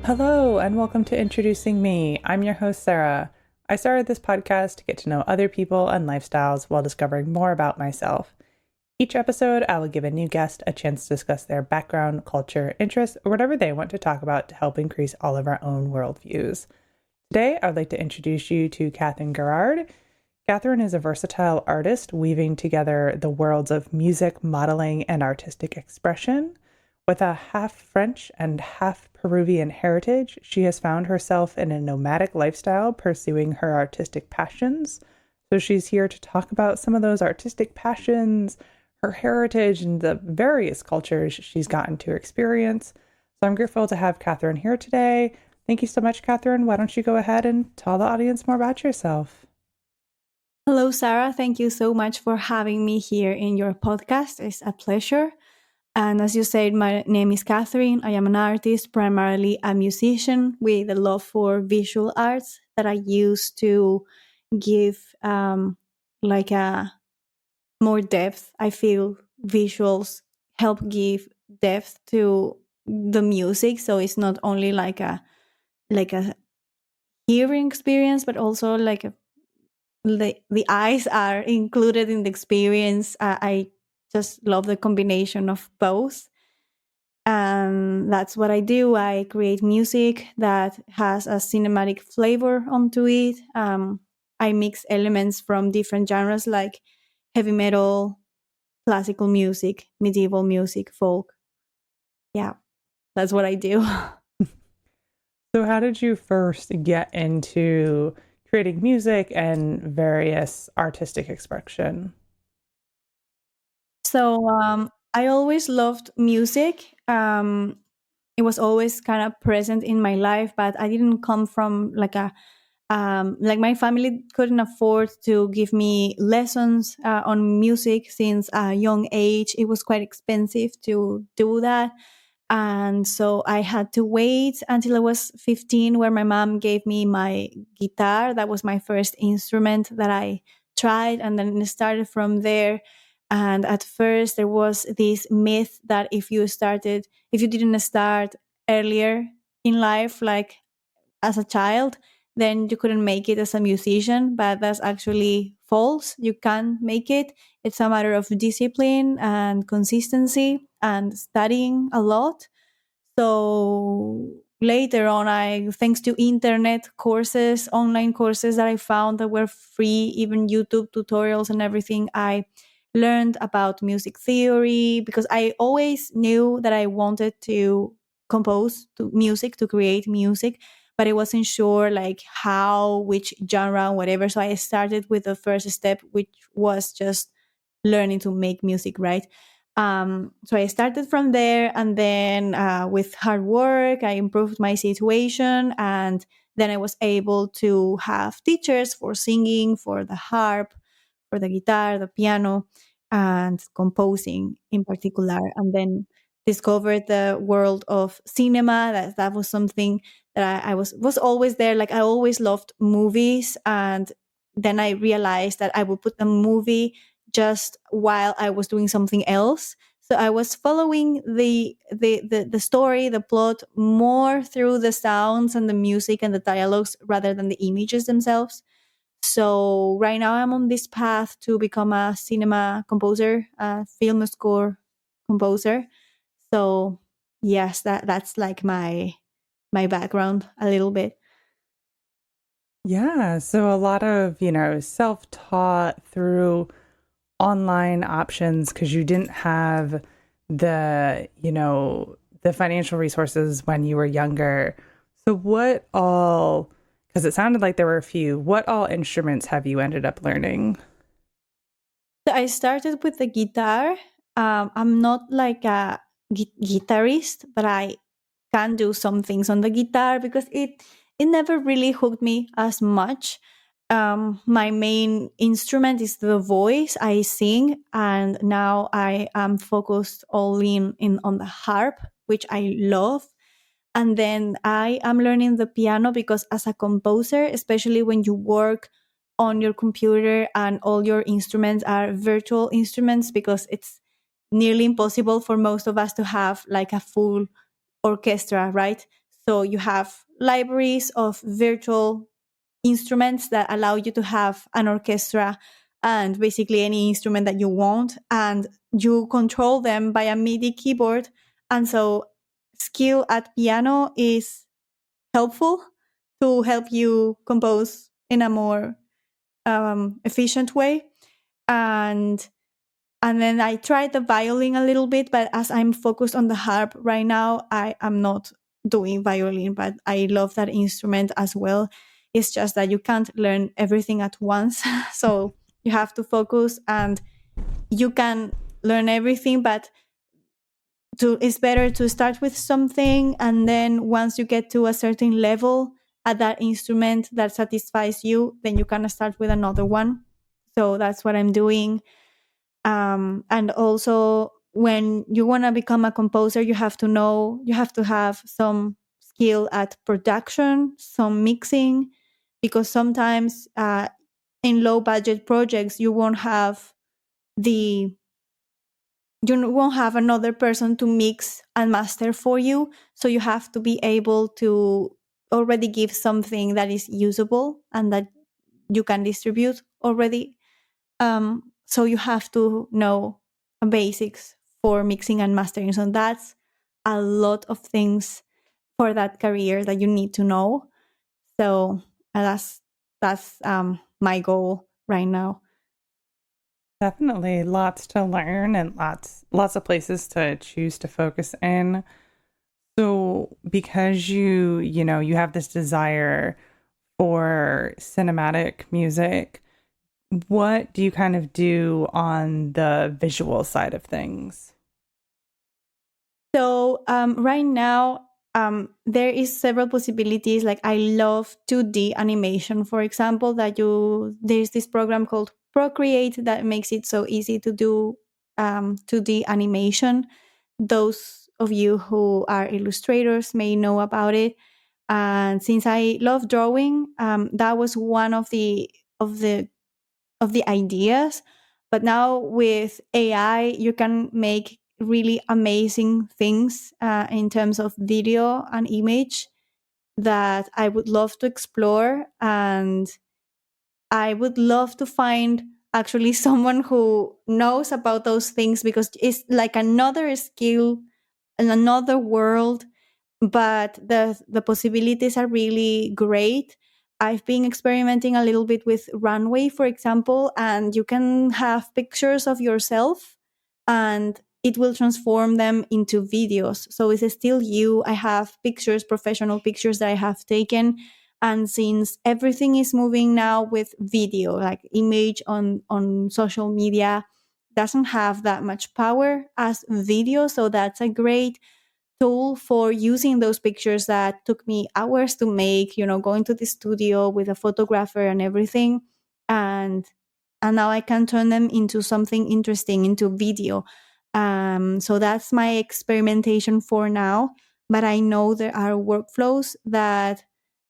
Hello, and welcome to Introducing Me. I'm your host, Sarah. I started this podcast to get to know other people and lifestyles while discovering more about myself. Each episode, I will give a new guest a chance to discuss their background, culture, interests, or whatever they want to talk about to help increase all of our own worldviews. Today, I would like to introduce you to Catherine Gairard. Catherine is a versatile artist weaving together the worlds of music, modeling, and artistic expression. With a half French and half Peruvian heritage, she has found herself in a nomadic lifestyle pursuing her artistic passions. So she's here to talk about some of those artistic passions, her heritage, and the various cultures she's gotten to experience. So I'm grateful to have Catherine here today. Thank you so much, Catherine. Why don't you go ahead and tell the audience more about yourself? Hello, Sarah. Thank you so much for having me here in your podcast. It's a pleasure. And as you said, my name is Catherine. I am an artist, primarily a musician with a love for visual arts that I use to give like a more depth. I feel visuals help give depth to the music. So it's not only like a hearing experience, but also the eyes are included in the experience. I just love the combination of both. And that's what I do. I create music that has a cinematic flavor onto it. I mix elements from different genres like heavy metal, classical music, medieval music, folk. Yeah, that's what I do. So how did you first get into creating music and various artistic expression? So I always loved music. It was always kind of present in my life, but I didn't come from like my family couldn't afford to give me lessons on music since a young age. It was quite expensive to do that. And so I had to wait until I was 15, where my mom gave me my guitar. That was my first instrument that I tried. And then it started from there. And at first, there was this myth that if you didn't start earlier in life, like as a child, then you couldn't make it as a musician. But that's actually false. You can make it. It's a matter of discipline and consistency and studying a lot. So later on, thanks to internet courses, online courses that I found that were free, even YouTube tutorials and everything, I learned about music theory because I always knew that I wanted to compose to music, to create music, but I wasn't sure like how, which genre, whatever. So I started with the first step, which was just learning to make music, right? So I started from there, and then with hard work, I improved my situation, and then I was able to have teachers for singing, for the harp, for the guitar, the piano, and composing in particular. And then discovered the world of cinema. That was something that I was always there. Like I always loved movies, and then I realized that I would put a movie just while I was doing something else. So I was following the story, the plot more through the sounds and the music and the dialogues rather than the images themselves. So right now I'm on this path to become a cinema composer, a film score composer. So yes, that's like my background a little bit. Yeah, so a lot of, self-taught through online options because you didn't have the financial resources when you were younger. So because it sounded like there were a few, what all instruments have you ended up learning? So I started with the guitar. I'm not like a guitarist, but I can do some things on the guitar because it never really hooked me as much. My main instrument is the voice. I sing, and now I am focused all in on the harp, which I love. And then I am learning the piano because as a composer, especially when you work on your computer and all your instruments are virtual instruments, because it's nearly impossible for most of us to have like a full orchestra, right? So you have libraries of virtual instruments that allow you to have an orchestra and basically any instrument that you want, and you control them by a MIDI keyboard. And so skill at piano is helpful to help you compose in a more efficient way. And then I tried the violin a little bit, but as I'm focused on the harp right now, I am not doing violin, but I love that instrument as well. It's just that you can't learn everything at once. So you have to focus, and you can learn everything, but it's better to start with something, and then once you get to a certain level at that instrument that satisfies you, then you can start with another one. So that's what I'm doing. And also, when you want to become a composer, you have to have some skill at production, some mixing, because sometimes in low budget projects the you won't have another person to mix and master for you. So you have to be able to already give something that is usable and that you can distribute already. So you have to know basics for mixing and mastering. So that's a lot of things for that career that you need to know. So that's my goal right now. Definitely lots to learn and lots of places to choose to focus in. So because you have this desire for cinematic music, what do you kind of do on the visual side of things? So right now, there is several possibilities. Like I love 2D animation, for example. There's this program called Procreate that makes it so easy to do 2D animation. Those of you who are illustrators may know about it. And since I love drawing, that was one of the of the ideas. But now with AI, you can make really amazing things in terms of video and image that I would love to explore. And I would love to find actually someone who knows about those things, because it's like another skill in another world, but the possibilities are really great. I've been experimenting a little bit with Runway, for example, and you can have pictures of yourself and it will transform them into videos. So it's still you. I have pictures, professional pictures that I have taken. And since everything is moving now with video, like image on social media doesn't have that much power as video. So that's a great tool for using those pictures that took me hours to make, going to the studio with a photographer and everything. And now I can turn them into something interesting, into video. So that's my experimentation for now. But I know there are workflows that,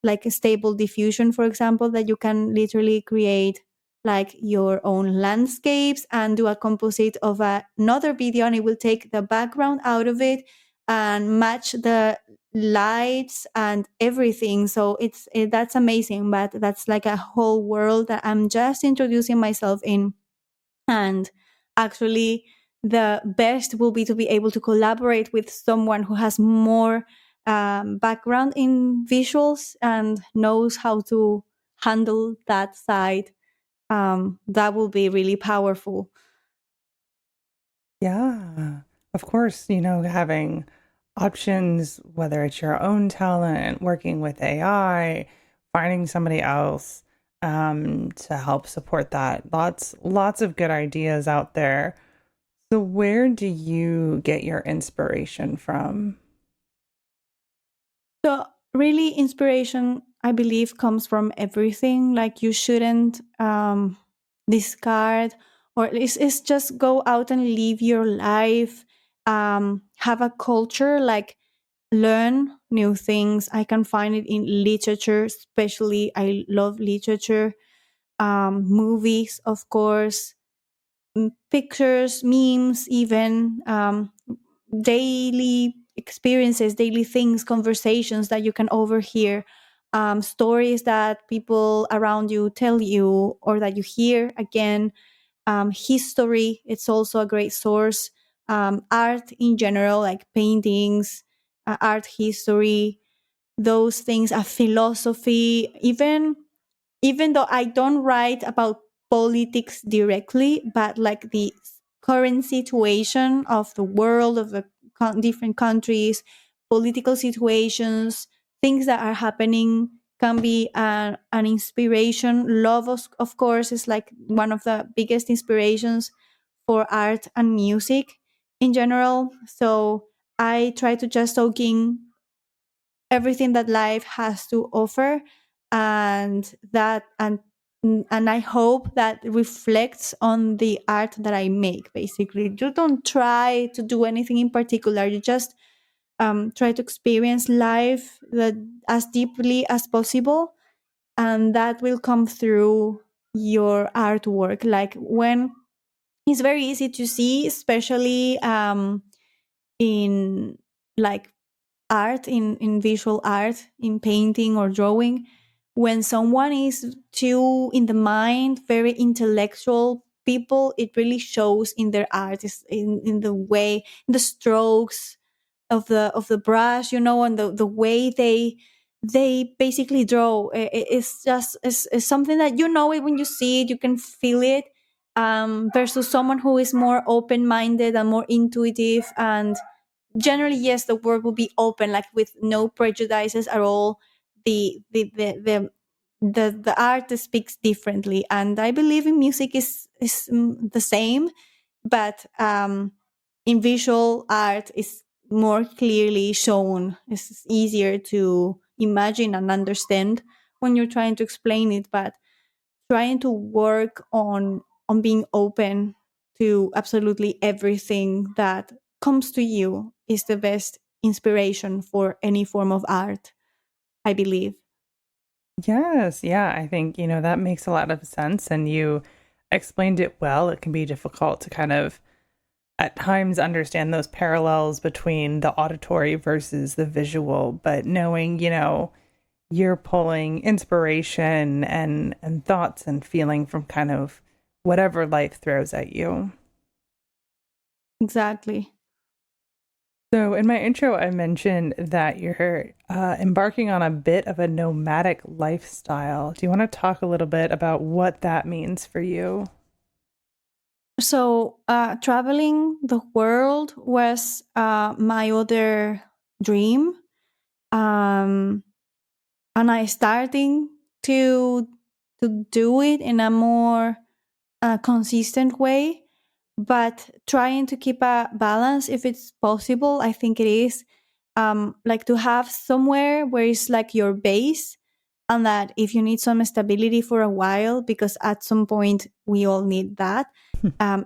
like a Stable Diffusion, for example, that you can literally create like your own landscapes and do a composite of another video, and it will take the background out of it and match the lights and everything. So that's amazing, but that's like a whole world that I'm just introducing myself in. And actually, the best will be to be able to collaborate with someone who has more background in visuals and knows how to handle that side. That will be really powerful. Yeah, of course, having options, whether it's your own talent, working with AI, finding somebody else to help support that. Lots of good ideas out there. So where do you get your inspiration from? So, really, inspiration, I believe, comes from everything. Like, you shouldn't discard, or it's just go out and live your life, have a culture, like, learn new things. I can find it in literature, especially. I love literature, movies, of course, pictures, memes, even daily experiences, daily things, conversations that you can overhear, stories that people around you tell you or that you hear again. History, it's also a great source. Art in general, like paintings, art history, those things, a philosophy, even though I don't write about politics directly, but like the current situation of the world, of the different countries, political situations, things that are happening can be an inspiration. Love, of course, is like one of the biggest inspirations for art and music in general. So I try to just soak in everything that life has to offer, and that and I hope that reflects on the art that I make. Basically, you don't try to do anything in particular, you just try to experience life that as deeply as possible, and that will come through your artwork. Like when it's very easy to see, especially in like art, in visual art, in painting or drawing, when someone is too in the mind, very intellectual people, it really shows in their art, is in the way, in the strokes of the brush, and the way they basically draw. It's just it's something that it when you see it, you can feel it, versus someone who is more open-minded and more intuitive. And generally, yes, the work will be open, like with no prejudices at all. The the the the, the, the art speaks differently, and I believe in music is the same, but in visual art is more clearly shown. It's easier to imagine and understand when you're trying to explain it, but trying to work on being open to absolutely everything that comes to you is the best inspiration for any form of art, I believe. Yes, yeah, I think, that makes a lot of sense and you explained it well. It can be difficult to kind of at times understand those parallels between the auditory versus the visual, but knowing, you're pulling inspiration and thoughts and feeling from kind of whatever life throws at you. Exactly. So, in my intro, I mentioned that you're embarking on a bit of a nomadic lifestyle. Do you want to talk a little bit about what that means for you? So, traveling the world was my other dream. Um, and I starting to to do it in a more consistent way, but trying to keep a balance if it's possible. I think it is, like to have somewhere where it's like your base, and that if you need some stability for a while, because at some point we all need that,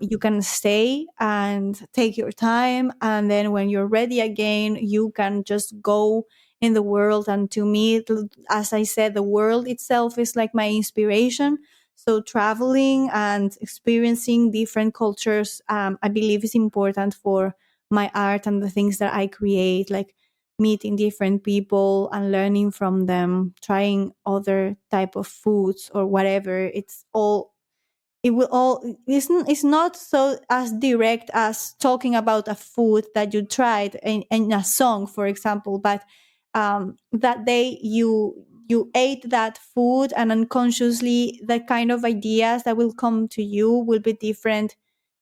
you can stay and take your time, and then when you're ready again, you can just go in the world. And to me, as I said, the world itself is like my inspiration. So traveling and experiencing different cultures, I believe, is important for my art and the things that I create, like meeting different people and learning from them, trying other type of foods or whatever. It's not so as direct as talking about a food that you tried in a song, for example, but that day you ate that food, and unconsciously the kind of ideas that will come to you will be different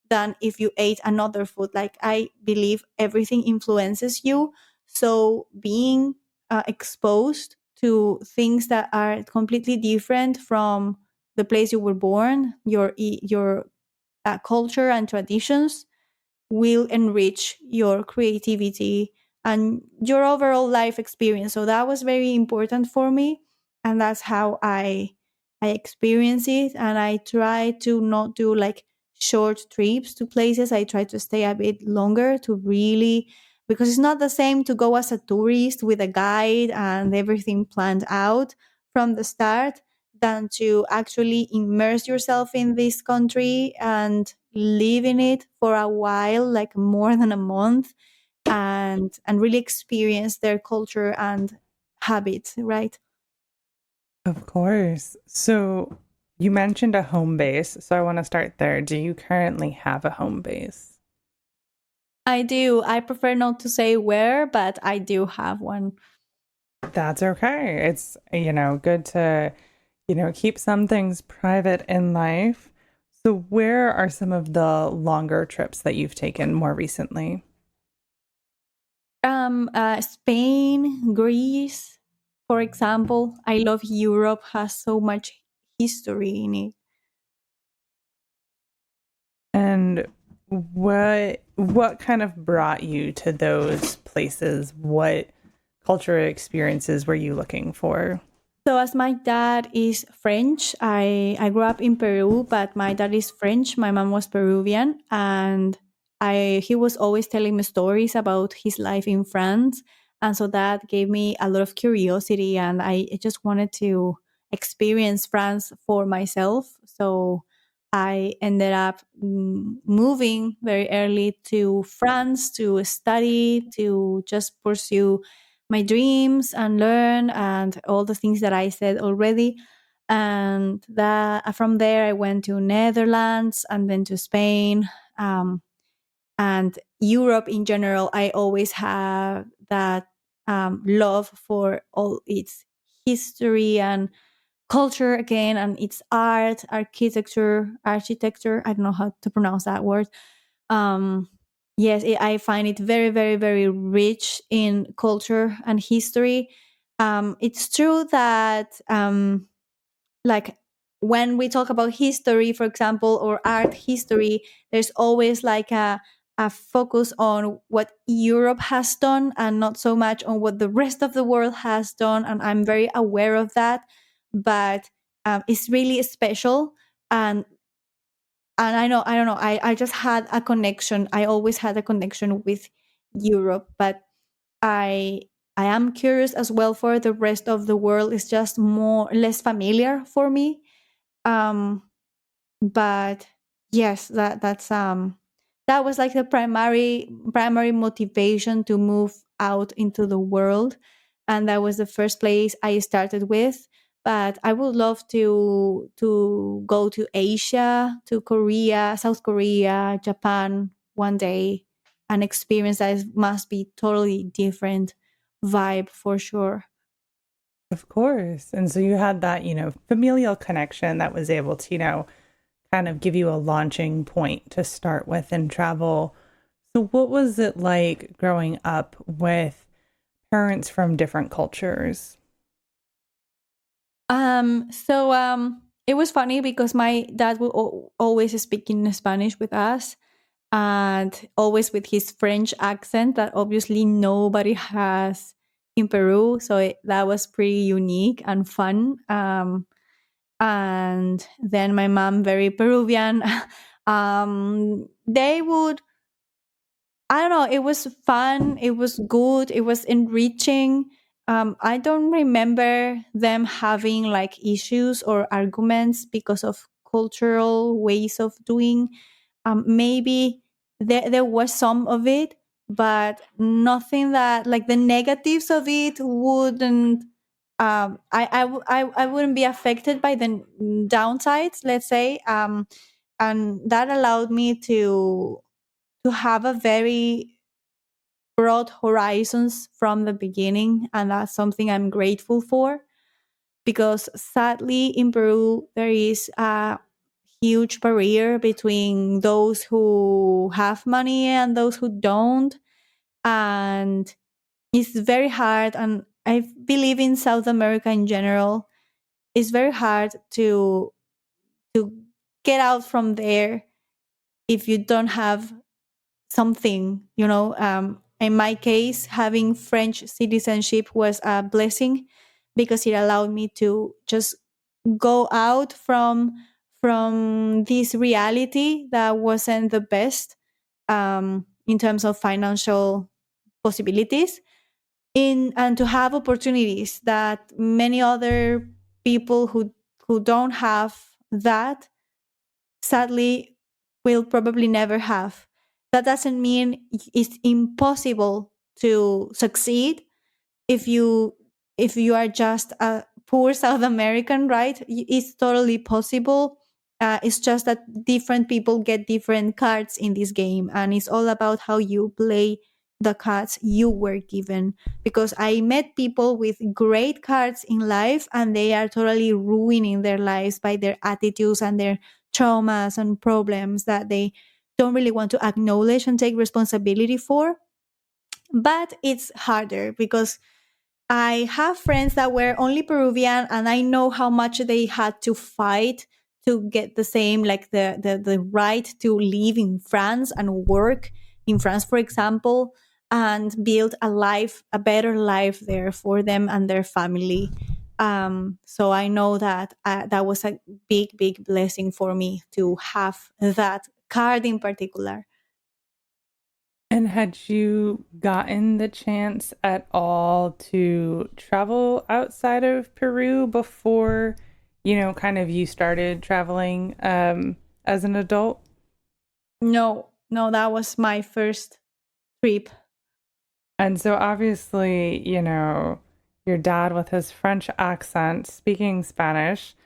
than if you ate another food. Like, I believe everything influences you. So being exposed to things that are completely different from the place you were born, your culture and traditions, will enrich your creativity and your overall life experience. So that was very important for me, and that's how I experience it. And I try to not do like short trips to places. I try to stay a bit longer to really, because it's not the same to go as a tourist with a guide and everything planned out from the start, than to actually immerse yourself in this country and live in it for a while, like more than a month, and really experience their culture and habits, right? Of course. So you mentioned a home base, so I want to start there. Do you currently have a home base? I do. I prefer not to say where, but I do have one. That's okay. It's, good to, keep some things private in life. So where are some of the longer trips that you've taken more recently? Spain, Greece, for example. I love Europe, has so much history in it. And what kind of brought you to those places? What cultural experiences were you looking for? So as my dad is French, I grew up in Peru, but my dad is French. My mom was Peruvian, and I he was always telling me stories about his life in France, and so that gave me a lot of curiosity, and I just wanted to experience France for myself. So I ended up moving very early to France to study, to just pursue my dreams and learn and all the things that I said already. And that from there I went to Netherlands and then to Spain, and Europe in general. I always have that love for all its history and culture again, and its art, architecture. I don't know how to pronounce that word. um, yes, I find it very, very, very rich in culture and history. It's true that, like, when we talk about history, for example, or art history, there's always like a focus on what Europe has done and not so much on what the rest of the world has done. And I'm very aware of that. But it's really special. And I don't know, I just had a connection. I always had a connection with Europe, but I I am curious as well for the rest of the world. It's just less familiar for me. Um, but yes, that was like the primary motivation to move out into the world, and that was the first place I started with. But I would love to go to Asia, to Korea, South Korea, Japan one day, an experience must be totally different vibe for sure. Of course. And so you had that, familial connection that was able to, kind of give you a launching point to start with in travel. So what was it like growing up with parents from different cultures? It was funny because my dad would always speak in Spanish with us, and always with his French accent that obviously nobody has in Peru. So that was pretty unique and fun. And then my mom, very Peruvian. They would, I don't know, it was fun, it was good, it was enriching. I don't remember them having like issues or arguments because of cultural ways of doing. Maybe there was some of it, but nothing that, like, the negatives of it wouldn't. I wouldn't be affected by the downsides, let's say. And that allowed me to have a very broad horizons from the beginning, and that's something I'm grateful for, because sadly in Peru there is a huge barrier between those who have money and those who don't, and it's very hard. And I believe in South America in general, it's very hard to get out from there if you don't have something, in my case, having French citizenship was a blessing because it allowed me to just go out from this reality that wasn't the best, in terms of financial possibilities, in and to have opportunities that many other people who don't have that, sadly, will probably never have. that doesn't mean it's impossible to succeed if you are just a poor South American, right? It's totally possible. It's just that different people get different cards in this game, and it's all about how you play the cards you were given. Because I met people with great cards in life, and they are totally ruining their lives by their attitudes and their traumas and problems that they don't really want to acknowledge and take responsibility for. But it's harder because I have friends that were only Peruvian, and I know how much they had to fight to get the same, like the right to live in France and work in France, for example, and build a better life there for them and their family. So I know that that was a big, big blessing for me to have that card in particular. And had you gotten the chance at all to travel outside of Peru before, kind of you started traveling as an adult? No, no, that was my first trip. And so obviously, your dad with his French accent speaking Spanish,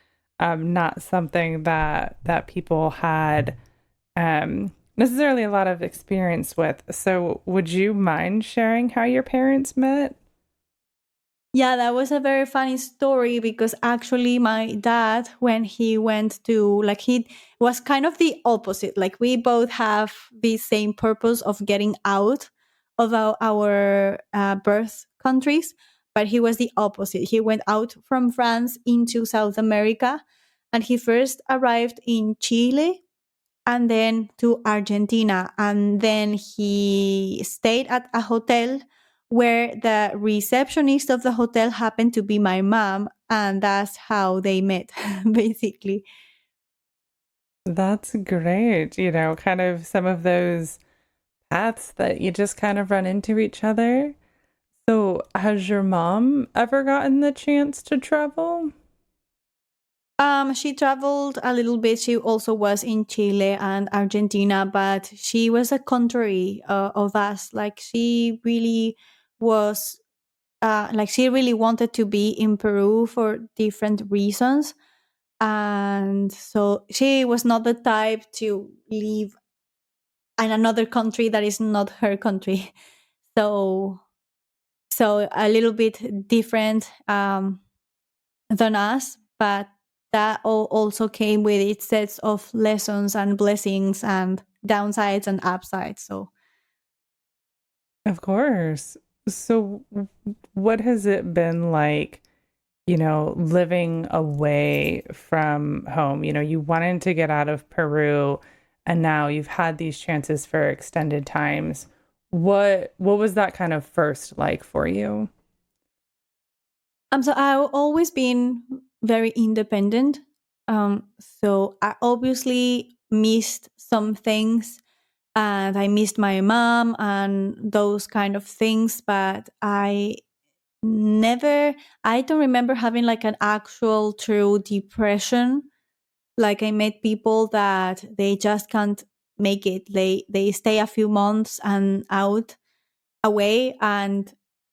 not something that people had necessarily a lot of experience with. So would you mind sharing how your parents met? Yeah, that was a very funny story because actually my dad, when he went to, like, he was kind of the opposite. Like, we both have the same purpose of getting out of our birth countries, but he was the opposite. He went out from France into South America, and he first arrived in Chile and then to Argentina. And then he stayed at a hotel where the receptionist of the hotel happened to be my mom. And that's how they met, basically. That's great. Kind of some of those paths that you just kind of run into each other. So, has your mom ever gotten the chance to travel? She traveled a little bit. She also was in Chile and Argentina, but she was a contrary of us. Like, she really was, like, she really wanted to be in Peru for different reasons. And so she was not the type to live in another country that is not her country. So, so a little bit different than us, but that also came with its sets of lessons and blessings and downsides and upsides. So Of course. So, what has it been like, living away from home? You wanted to get out of Peru and now you've had these chances for extended times. What was that kind of first like for you? so I've always been very independent. So I obviously missed some things, and I missed my mom and those kind of things, but never, I don't remember having like an actual true depression. Like, I met people that they just can't make it. They stay a few months and out away, and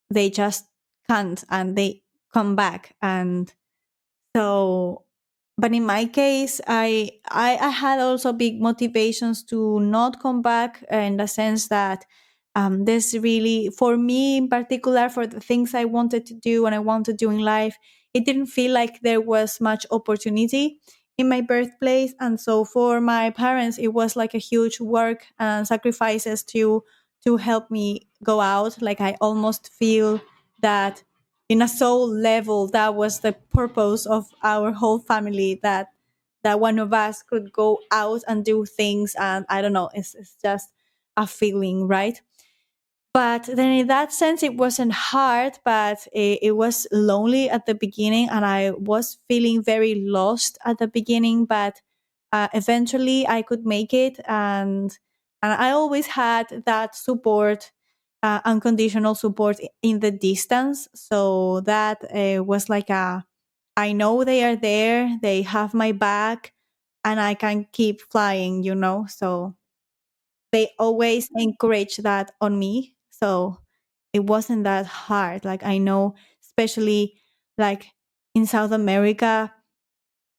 they just can't, and they come back. And so, but in my case, I had also big motivations to not come back, in the sense that this really, for me in particular, for the things I wanted to do and I wanted to do in life, it didn't feel like there was much opportunity in my birthplace. And so for my parents, it was like a huge work and sacrifices to help me go out. Like, I almost feel that in a soul level, that was the purpose of our whole family, that one of us could go out and do things. And I don't know, it's just a feeling, right? But then in that sense, it wasn't hard, but it was lonely at the beginning, and I was feeling very lost at the beginning. But eventually I could make it. And I always had that support, unconditional support in the distance. So that was like a, I know they are there, they have my back, and I can keep flying. So they always encourage that on me. So it wasn't that hard. Like I know, especially like in South America,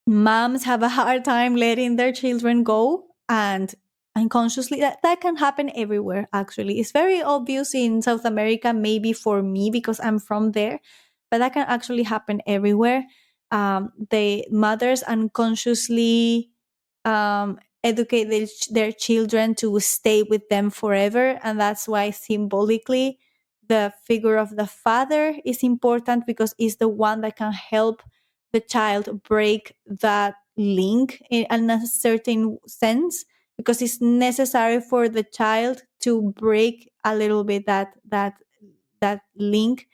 moms have a hard time letting their children go, and unconsciously that can happen everywhere. Actually, it's very obvious in South America, maybe for me because I'm from there, but that can actually happen everywhere. The mothers unconsciously educate their children to stay with them forever, and that's why symbolically the figure of the father is important, because it's the one that can help the child break that link in a certain sense, because it's necessary for the child to break a little bit that link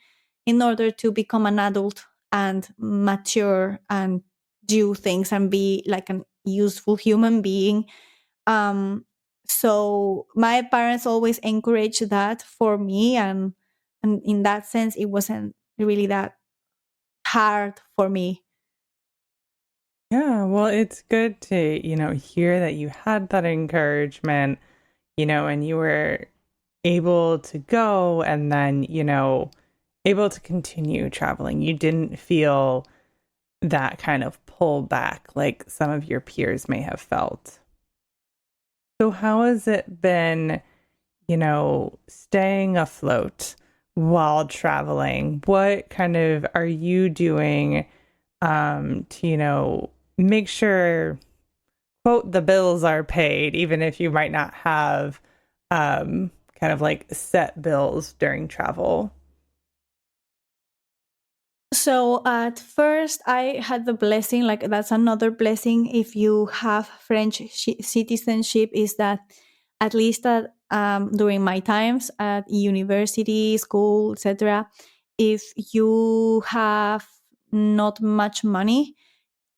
in order to become an adult and mature and do things and be like an useful human being. um so my parents always encouraged that for me, and in that sense it wasn't really that hard for me. Yeah, well, it's good to, hear that you had that encouragement, and you were able to go and then, able to continue traveling. You didn't feel that kind of pull back like some of your peers may have felt. So, how has it been, staying afloat while traveling? What kind of are you doing to, make sure, quote, the bills are paid, even if you might not have kind of like set bills during travel? So at first, I had the blessing, like that's another blessing if you have French citizenship, is that at least during my times at university, school, etc., if you have not much money,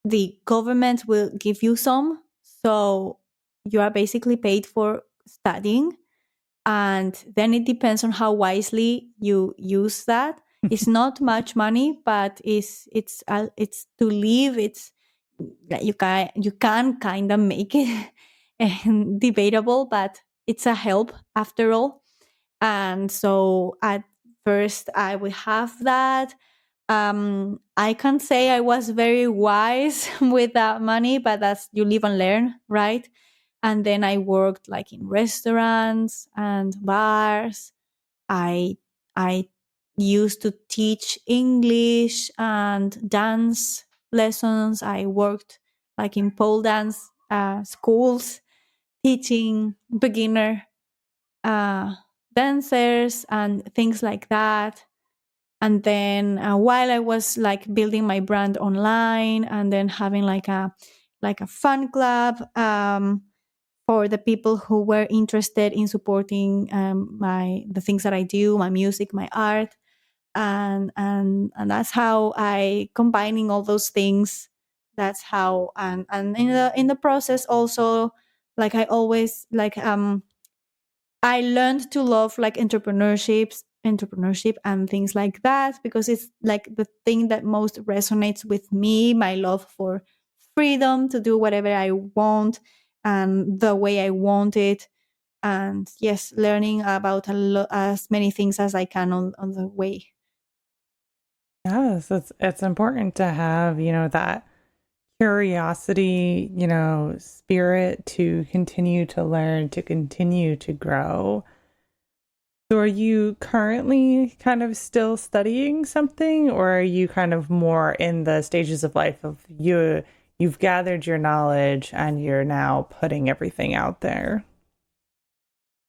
the government will give you some. So you are basically paid for studying, and then it depends on how wisely you use that. It's not much money, but it's to live. It's you can kind of make it debatable, but it's a help after all. And so at first I will have that. I can't say I was very wise with that money, but that's, you live and learn, right? And then I worked like in restaurants and bars. I i used to teach English and dance lessons. I worked like in pole dance schools, teaching beginner uh, dancers and things like that. And then while I was like building my brand online, and then having like a fan club for the people who were interested in supporting the things that I do, my music, my art, and that's how I combining all those things. That's how, and in the process also, like I always like I learned to love like entrepreneurship and things like that, because it's like the thing that most resonates with me, my love for freedom to do whatever I want and the way I want it. And yes, learning about as many things as I can on the way. Yes, it's important to have, that curiosity, spirit to continue to learn, to continue to grow. So are you currently kind of still studying something, or are you kind of more in the stages of life of you've gathered your knowledge and you're now putting everything out there?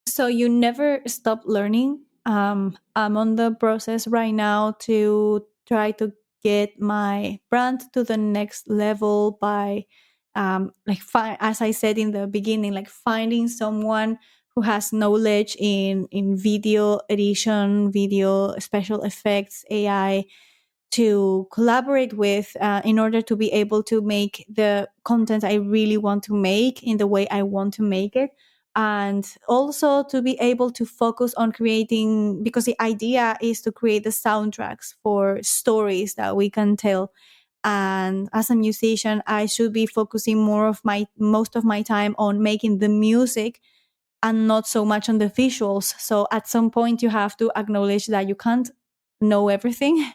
So you never stop learning. I'm on the process right now to try to get my brand to the next level by, as I said in the beginning, like finding someone who has knowledge in video edition, video special effects, AI, to collaborate with in order to be able to make the content I really want to make in the way I want to make it. And also to be able to focus on creating, because the idea is to create the soundtracks for stories that we can tell. And as a musician, I should be focusing most of my time on making the music and not so much on the visuals. So at some point you have to acknowledge that you can't know everything,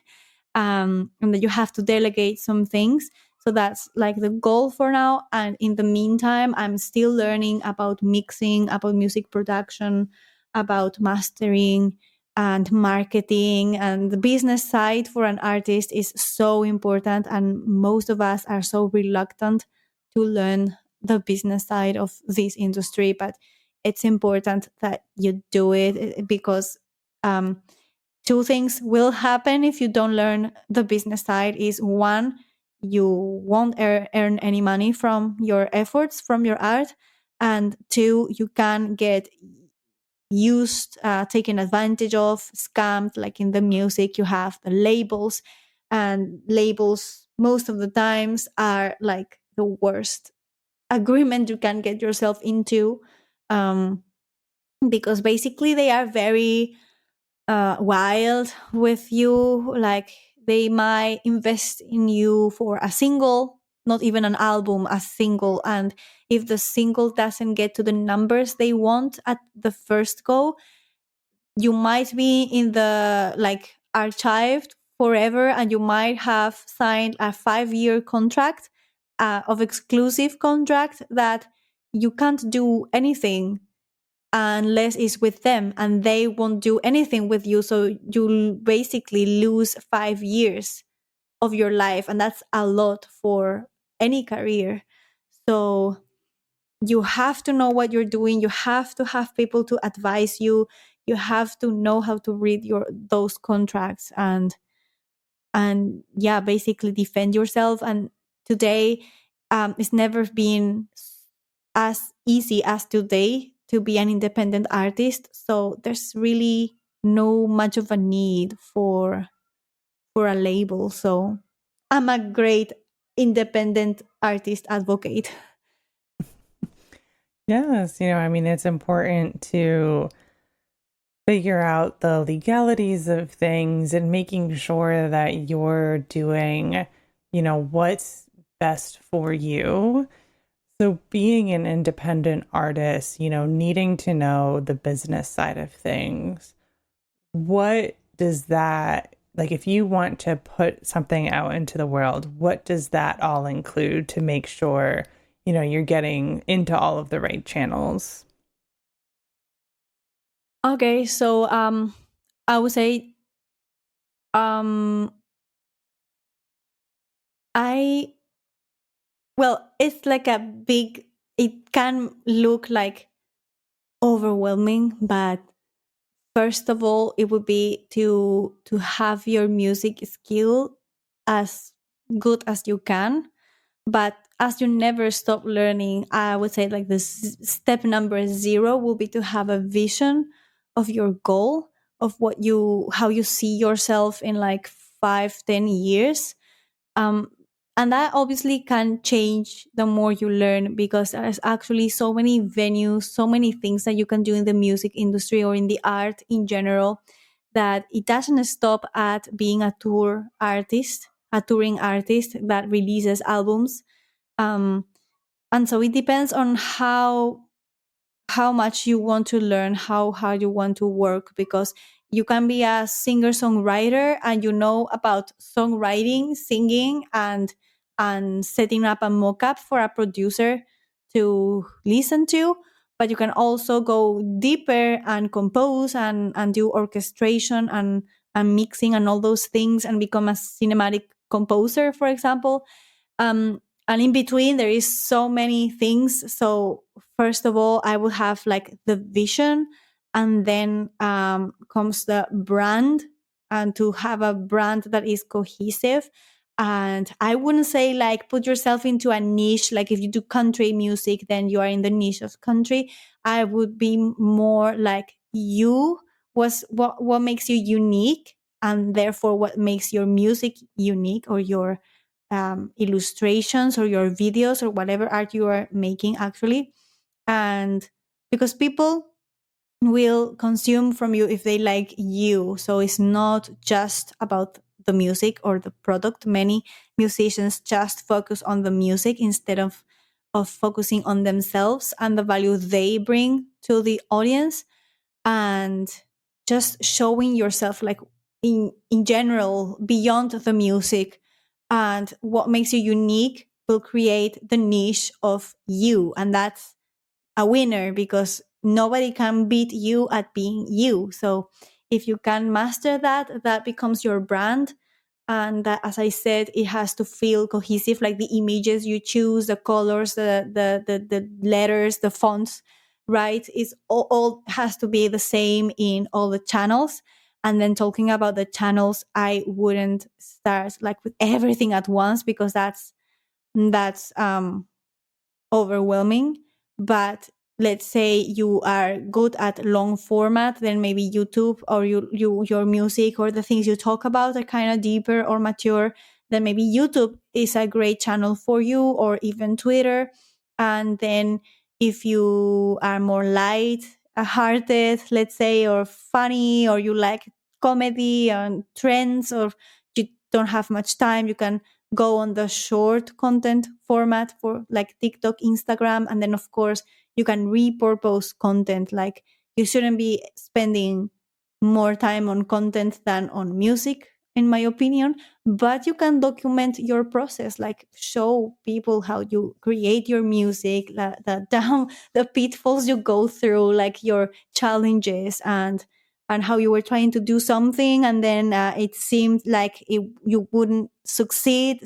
and that you have to delegate some things. So that's like the goal for now. And in the meantime, I'm still learning about mixing, about music production, about mastering and marketing. And the business side for an artist is so important. And most of us are so reluctant to learn the business side of this industry. But it's important that you do it, because two things will happen if you don't learn the business side. Is one, you won't earn any money from your efforts, from your art. And two, you can get used, taken advantage of, scammed. Like in the music, you have the labels, and labels most of the times are like the worst agreement you can get yourself into, um, because basically they are very wild with you. Like they might invest in you for a single, not even an album, a single. And if the single doesn't get to the numbers they want at the first go, you might be in the like archived forever, and you might have signed a 5-year contract, of exclusive contract, that you can't do anything unless it's with them, and they won't do anything with you. So you'll basically lose 5 years of your life, and that's a lot for any career. So you have to know what you're doing. You have to have people to advise you. You have to know how to read those contracts, and yeah, basically defend yourself. And today, it's never been as easy as today to be an independent artist. So there's really no much of a need for a label. So I'm a great independent artist advocate. Yes, I mean, it's important to figure out the legalities of things and making sure that you're doing, what's best for you. So being an independent artist, needing to know the business side of things, what does that, like, if you want to put something out into the world, what does that all include to make sure, you're getting into all of the right channels? Okay, so I would say um I well, it's like a big, it can look like overwhelming, but first of all, it would be to have your music skill as good as you can. But as you never stop learning, I would say like this step number 0 will be to have a vision of your goal, of how you see yourself in like 5-10 years. um, and that obviously can change the more you learn, because there's actually so many venues, so many things that you can do in the music industry or in the art in general, that it doesn't stop at being a touring artist that releases albums. um, and so it depends on how much you want to learn, how hard you want to work, because you can be a singer songwriter and you know about songwriting, singing, and setting up a mock-up for a producer to listen to. But you can also go deeper and compose and do orchestration and mixing and all those things, and become a cinematic composer, for example. And in between, there is so many things. So first of all, I will have like the vision, and then comes the brand, and to have a brand that is cohesive. And I wouldn't say like put yourself into a niche. Like if you do country music, then you are in the niche of country. I would be more like what makes you unique, and therefore what makes your music unique, or your illustrations or your videos or whatever art you are making actually. And because people will consume from you if they like you. So it's not just about the music or the product. Many musicians just focus on the music instead of of focusing on themselves and the value they bring to the audience, and just showing yourself, like in general, beyond the music, and what makes you unique will create the niche of you, and that's a winner, because nobody can beat you at being you. So if you can master that, that becomes your brand. And that, as I said, it has to feel cohesive, like the images you choose, the colors, the letters, the fonts, right? It's all has to be the same in all the channels. And then talking about the channels, I wouldn't start like with everything at once, because that's overwhelming. But let's say you are good at long format, then maybe YouTube, or your music or the things you talk about are kind of deeper or mature, then maybe YouTube is a great channel for you, or even Twitter. And then if you are more light hearted, let's say, or funny, or you like comedy and trends, or you don't have much time, you can go on the short content format for like TikTok, Instagram. And then of course you can repurpose content. Like, you shouldn't be spending more time on content than on music, in my opinion, but you can document your process, like show people how you create your music, the pitfalls you go through, like your challenges, and how you were trying to do something, and then it seemed like you wouldn't succeed,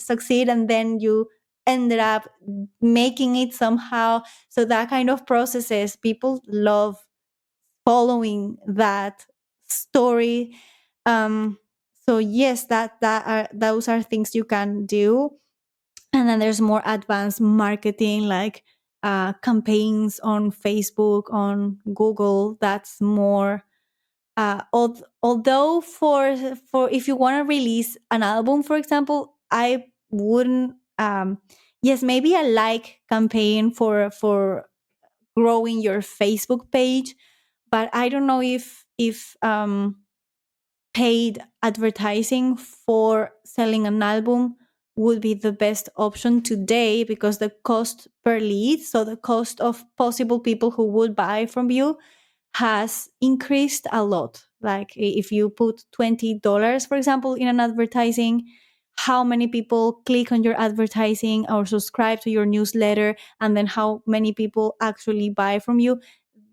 and then you ended up making it somehow. So that kind of processes, people love following that story. um so yes, those are things you can do. And then there's more advanced marketing, like campaigns on Facebook, on Google. That's more although for if you want to release an album, for example, I wouldn't yes, maybe a like campaign for growing your Facebook page, but I don't know if paid advertising for selling an album would be the best option today, because the cost per lead, so the cost of possible people who would buy from you, has increased a lot. Like, if you put $20, for example, in an advertising, how many people click on your advertising or subscribe to your newsletter, and then how many people actually buy from you?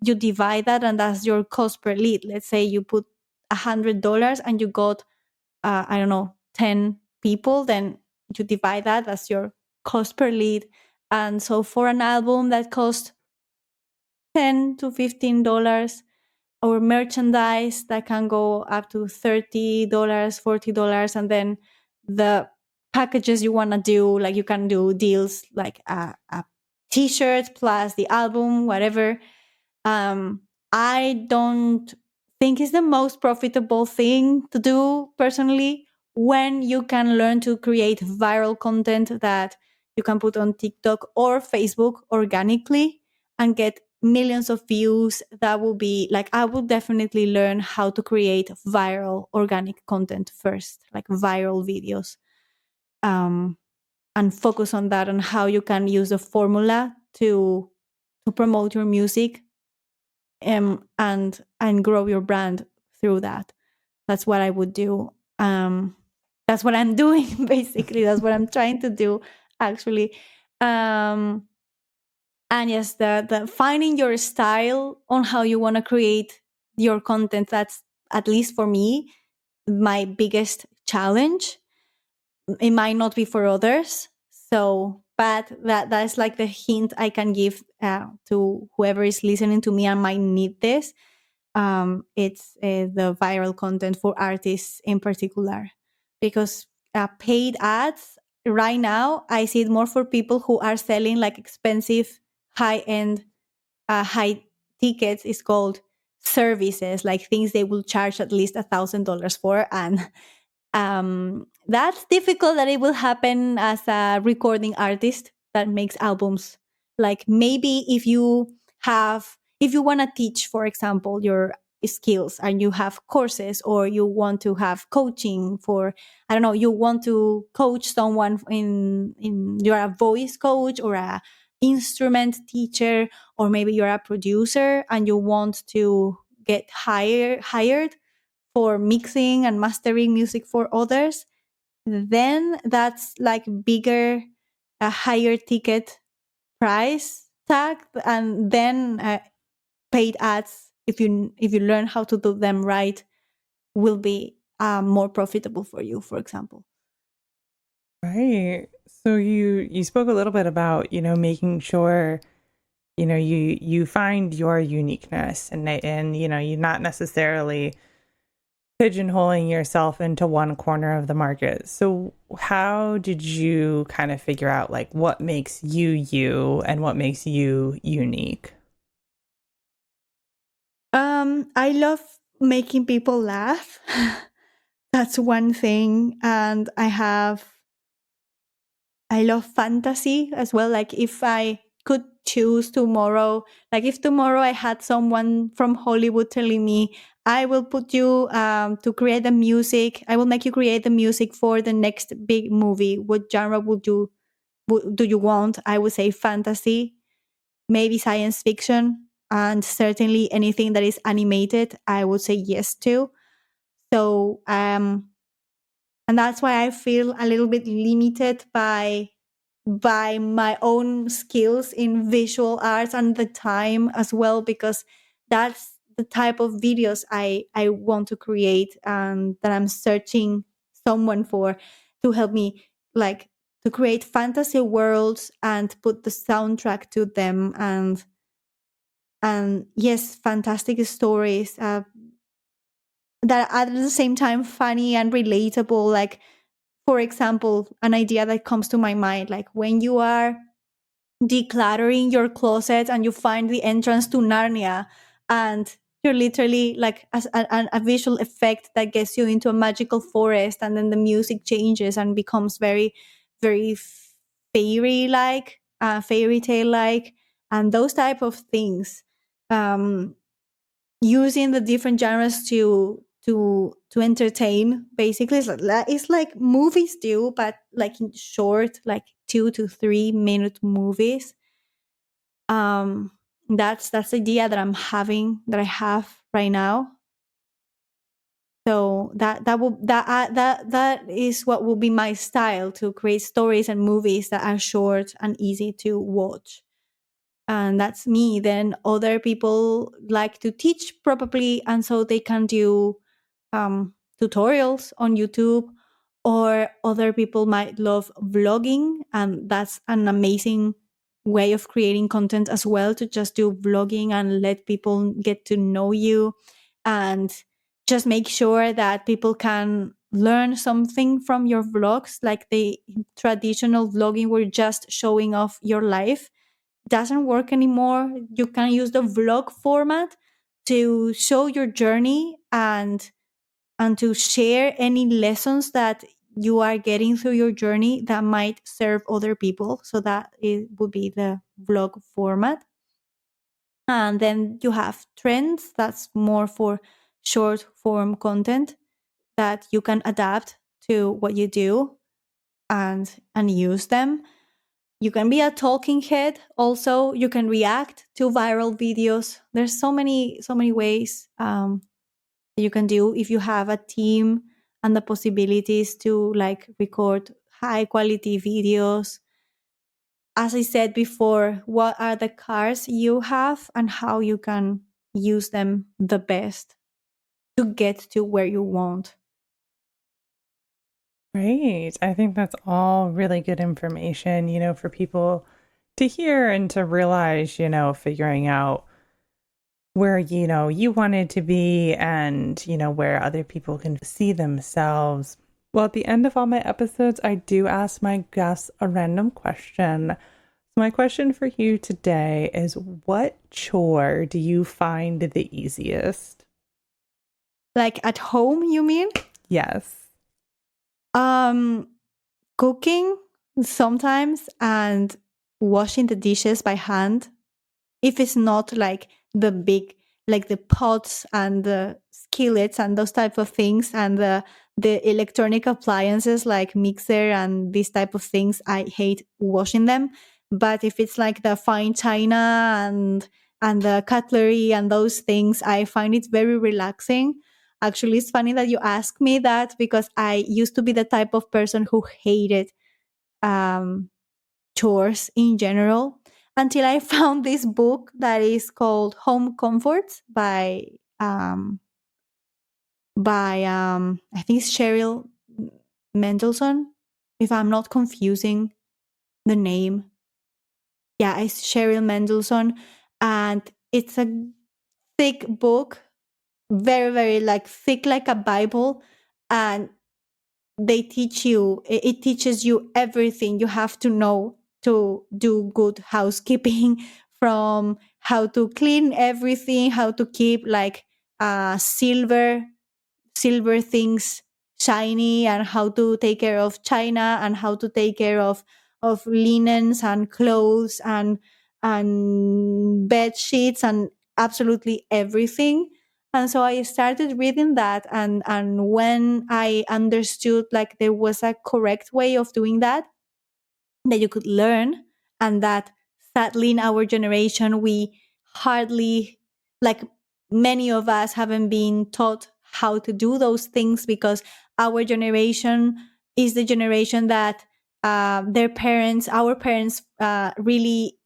You divide that, and that's your cost per lead. Let's say you put $100 and you got I don't know, 10 people, then you divide that, that's your cost per lead. And so for an album that costs $10 to $15, or merchandise that can go up to $30, $40, and then the packages you want to do, like you can do deals like a t-shirt plus the album, whatever. I don't think it's the most profitable thing to do personally, when you can learn to create viral content that you can put on TikTok or Facebook organically and get millions of views. That will be like, I would definitely learn how to create viral organic content first, like viral videos, um, and focus on that, and how you can use the formula to promote your music, and grow your brand through that. That's what I would do. That's what I'm doing basically. That's what I'm trying to do actually. um and yes, the finding your style on how you want to create your content, that's, at least for me, my biggest challenge. It might not be for others. So, but that's like the hint I can give to whoever is listening to me and might need this. It's the viral content for artists in particular, because paid ads right now, I see it more for people who are selling like expensive, high end, high tickets. Is called services, like things they will charge at least $1,000 for. And that's difficult that it will happen as a recording artist that makes albums. Like, maybe if you want to teach, for example, your skills, and you have courses, or you want to have coaching for, I don't know, you want to coach someone in you're a voice coach, or instrument teacher, or maybe you're a producer and you want to get hired for mixing and mastering music for others, then that's like bigger, a higher ticket price tag, and then paid ads, if you learn how to do them right, will be more profitable for you, for example. Right. So you spoke a little bit about, making sure, you find your uniqueness, and you're not necessarily pigeonholing yourself into one corner of the market. So how did you kind of figure out like what makes you you and what makes you unique? I love making people laugh. That's one thing. And I love fantasy as well. Like if I could choose tomorrow, like if tomorrow I had someone from Hollywood telling me, I will put you to create the music, I will make you create the music for the next big movie, what genre do you want? I would say fantasy, maybe science fiction, and certainly anything that is animated, I would say yes to. So, and that's why I feel a little bit limited by my own skills in visual arts and the time as well, because that's the type of videos I want to create, and that I'm searching someone for to help me, like, to create fantasy worlds and put the soundtrack to them, and yes, fantastic stories that are at the same time funny and relatable. Like, for example, an idea that comes to my mind, like when you are decluttering your closet and you find the entrance to Narnia, and you're literally like a visual effect that gets you into a magical forest, and then the music changes and becomes very, very fairy tale like, and those type of things. Um, Using the different genres to entertain, basically it's like movies do, but like in short, like 2 to 3 minute movies. um that's the idea that I have right now. So that is what will be my style, to create stories and movies that are short and easy to watch. And that's me. Then other people like to teach, probably, and so they can do tutorials on YouTube, or other people might love vlogging, and that's an amazing way of creating content as well, to just do vlogging and let people get to know you, and just make sure that people can learn something from your vlogs. Like the traditional vlogging, where you're just showing off your life, doesn't work anymore. You can use the vlog format to show your journey, and to share any lessons that you are getting through your journey that might serve other people. So that it would be the vlog format. And then you have trends, that's more for short form content that you can adapt to what you do, and use them. You can be a talking head also. You can react to viral videos. There's so many ways you can do, if you have a team and the possibilities to like record high quality videos. As I said before, what are the cars you have and how you can use them the best to get to where you want. Right. I think that's all really good information, for people to hear and to realize, figuring out where, you wanted to be, and, where other people can see themselves. Well, at the end of all my episodes, I do ask my guests a random question. So my question for you today is, what chore do you find the easiest? Like at home, you mean? Yes. Um, Cooking sometimes, and washing the dishes by hand. If it's not like the big, like the pots and the skillets and those type of things, and the electronic appliances like mixer and these type of things, I hate washing them. But if it's like the fine china and the cutlery and those things, I find it very relaxing. Actually, it's funny that you ask me that, because I used to be the type of person who hated um, chores in general, until I found this book that is called Home Comforts um, by I think it's Cheryl Mendelson, if I'm not confusing the name. Yeah, it's Cheryl Mendelson, and it's a thick book, very very like thick, like a Bible, and they teach you. It teaches you everything you have to know to do good housekeeping, from how to clean everything, how to keep like silver things shiny, and how to take care of china, and how to take care of linens and clothes and bed sheets and absolutely everything. And so I started reading that, and when I understood like there was a correct way of doing that you could learn, and that sadly in our generation we hardly, like, many of us haven't been taught how to do those things, because our generation is the generation that our parents really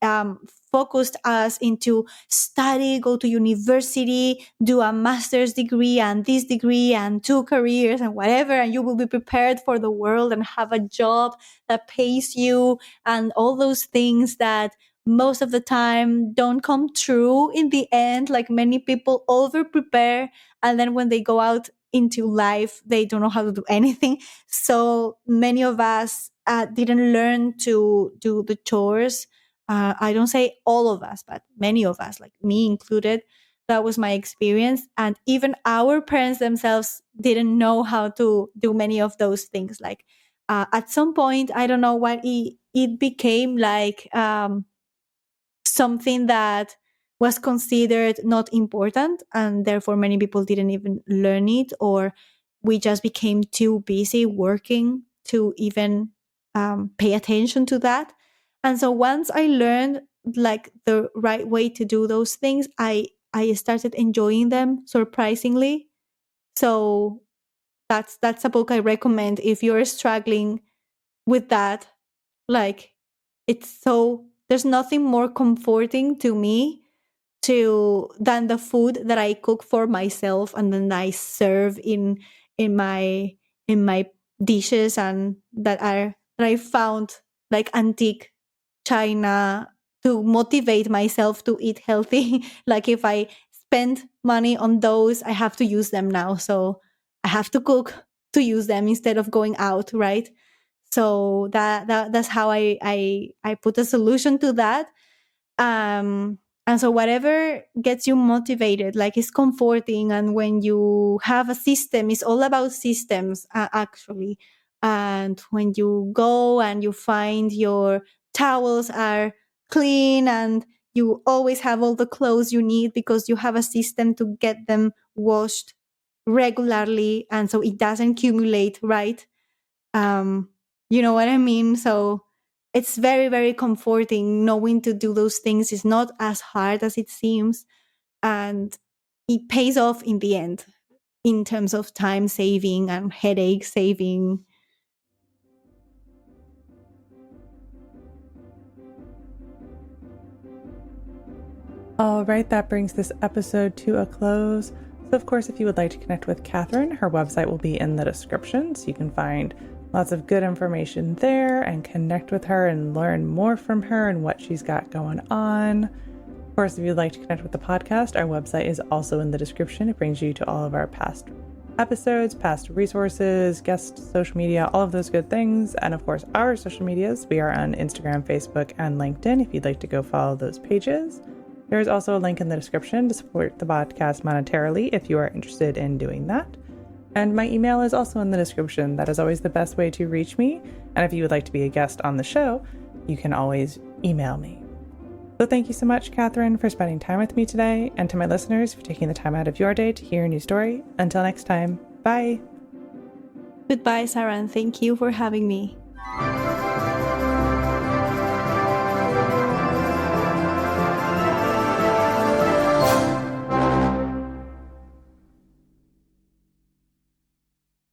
focused us into study, go to university, do a master's degree and this degree and two careers and whatever, and you will be prepared for the world and have a job that pays you, and all those things that most of the time don't come true in the end. Like, many people over prepare, and then when they go out into life, they don't know how to do anything. So many of us didn't learn to do the chores. I don't say all of us, but many of us, like me included. That was my experience. And even our parents themselves didn't know how to do many of those things. Like, at some point, I don't know why it became like something that was considered not important, and therefore many people didn't even learn it, or we just became too busy working to even pay attention to that. And so once I learned like the right way to do those things, I started enjoying them surprisingly. So that's a book I recommend if you're struggling with that. Like, it's so, there's nothing more comforting to me to than the food that I cook for myself and then I serve in my in my dishes, and that I found like antique china to motivate myself to eat healthy. Like, if I spend money on those, I have to use them now. So I have to cook to use them instead of going out, right? So that's how I put a solution to that. And so whatever gets you motivated, like, is comforting. And when you have a system, it's all about systems, actually. And when you go and you find your towels are clean, and you always have all the clothes you need because you have a system to get them washed regularly, and so it doesn't accumulate, right? um you know what I mean? So it's very very comforting knowing to do those things is not as hard as it seems, and it pays off in the end in terms of time saving and headache saving. All right, that brings this episode to a close. So, of course, if you would like to connect with Catherine, her website will be in the description, so you can find lots of good information there and connect with her and learn more from her and what she's got going on. Of course, if you'd like to connect with the podcast, our website is also in the description. It brings you to all of our past episodes, past resources, guest social media, all of those good things. And of course, our social medias. We are on Instagram, Facebook, and LinkedIn if you'd like to go follow those pages. There is also a link in the description to support the podcast monetarily if you are interested in doing that. And my email is also in the description. That is always the best way to reach me. And if you would like to be a guest on the show, you can always email me. So thank you so much, Catherine, for spending time with me today, and to my listeners for taking the time out of your day to hear a new story. Until next time, bye. Goodbye, Sarah, and thank you for having me.